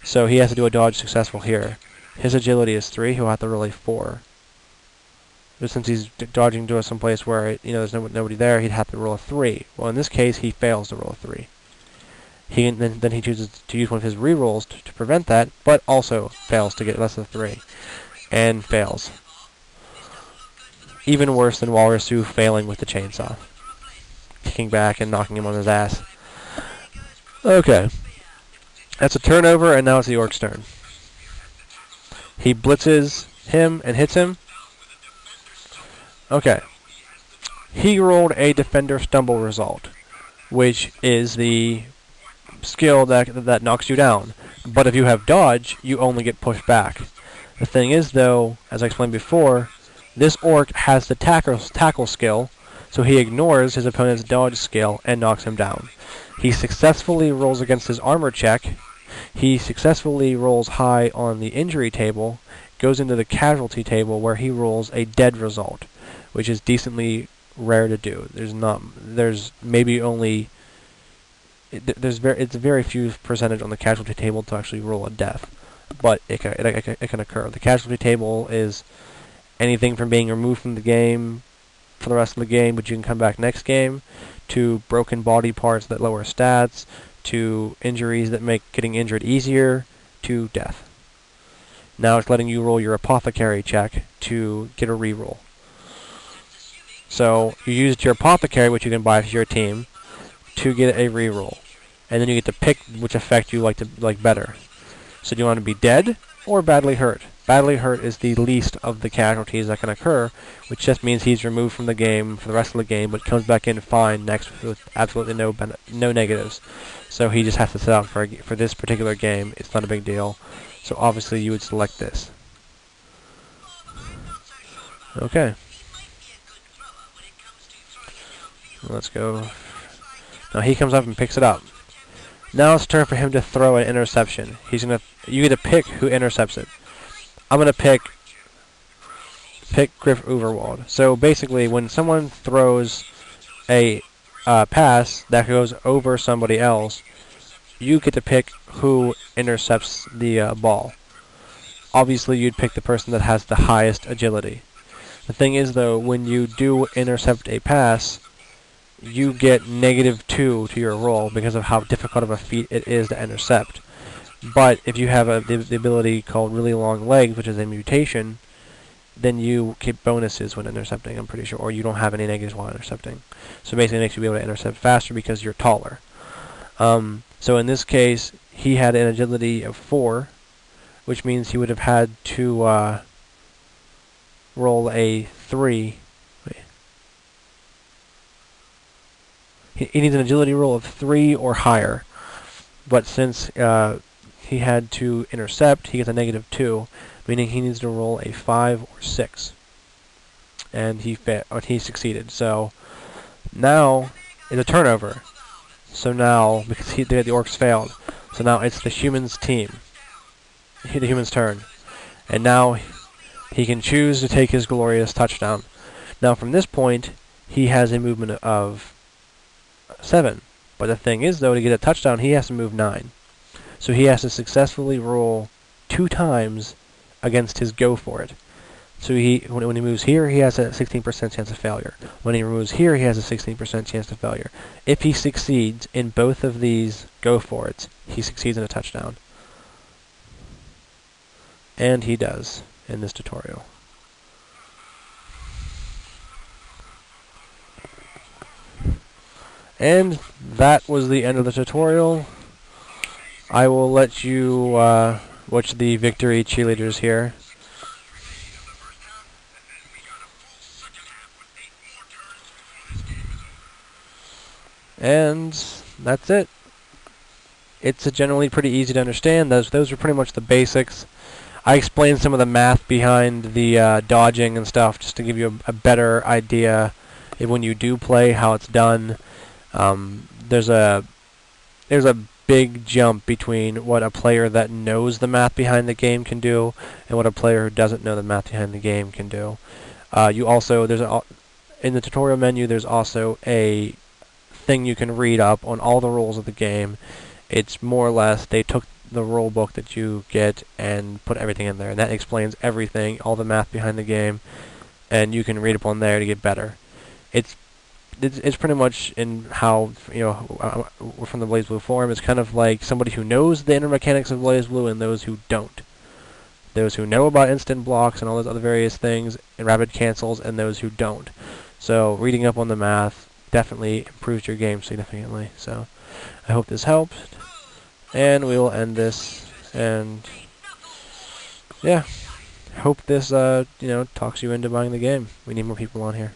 So he has to do a dodge successful here. His agility is 3. He'll have to roll a 4. But since he's dodging to someplace where there's nobody there, he'd have to roll a 3. Well, in this case, he fails to roll a 3. Then he chooses to use one of his rerolls to prevent that, but also fails to get less than 3, and fails. Even worse than Walrus 2 failing with the chainsaw, kicking back and knocking him on his ass. Okay, that's a turnover, and now it's the Orc's turn. He blitzes him and hits him. Okay. He rolled a Defender Stumble result, which is the skill that knocks you down. But if you have Dodge, you only get pushed back. The thing is, though, as I explained before, this Orc has the tackle skill, so he ignores his opponent's Dodge skill and knocks him down. He successfully rolls against his armor check. He successfully rolls high on the injury table, goes into the casualty table where he rolls a dead result, which is decently rare to do. There's maybe only it's a very few percentage on the casualty table to actually roll a death, but it can occur. The casualty table is anything from being removed from the game for the rest of the game, but you can come back next game, to broken body parts that lower stats, to injuries that make getting injured easier, to death. Now it's letting you roll your apothecary check to get a reroll. So you used your apothecary, which you can buy for your team, to get a reroll, and then you get to pick which effect you like better. So do you want to be dead or badly hurt? Badly hurt is the least of the casualties that can occur, which just means he's removed from the game for the rest of the game, but comes back in fine next with absolutely no negatives. So he just has to sit out for this particular game. It's not a big deal. So obviously you would select this. Okay. Let's go. Now he comes up and picks it up. Now it's turn for him to throw an interception. You get to pick who intercepts it. I'm gonna pick Griff Overwald. So basically, when someone throws a pass that goes over somebody else, you get to pick who intercepts the ball. Obviously, you'd pick the person that has the highest agility. The thing is, though, when you do intercept a pass, you get -2 to your roll because of how difficult of a feat it is to intercept. But if you have the ability called really long legs, which is a mutation, then you get bonuses when intercepting, I'm pretty sure, or you don't have any negatives while intercepting. So basically it makes you be able to intercept faster because you're taller. So in this case, he had an agility of 4, which means he would have had to roll a 3. He needs an agility roll of 3 or higher, but since he had to intercept, he gets a -2, meaning he needs to roll a 5 or 6, and he succeeded. So now it's a turnover. So now, because the Orcs failed, so now it's the humans' team, the humans' turn, and now he can choose to take his glorious touchdown. Now from this point, he has a movement of 7. But the thing is, though, to get a touchdown, he has to move 9. So he has to successfully roll 2 times against his go for it. So when he moves here, he has a 16% chance of failure. When he moves here, he has a 16% chance of failure. If he succeeds in both of these go for it, he succeeds in a touchdown. And he does in this tutorial. And that was the end of the tutorial. I will let you watch the victory cheerleaders here. And that's it. It's generally pretty easy to understand. Those are pretty much the basics. I explained some of the math behind the dodging and stuff just to give you a better idea of when you do play, how it's done. There's a big jump between what a player that knows the math behind the game can do and what a player who doesn't know the math behind the game can do. You also in the tutorial menu there's also a thing you can read up on all the rules of the game. It's more or less they took the rule book that you get and put everything in there, and that explains everything, all the math behind the game, and you can read up on there to get better. It's pretty much in how, we're from the BlazBlue forum. It's kind of like somebody who knows the inner mechanics of BlazBlue and those who don't. Those who know about instant blocks and all those other various things, and rapid cancels, and those who don't. So reading up on the math definitely improves your game significantly. So I hope this helped, and we will end this. And yeah, hope this talks you into buying the game. We need more people on here.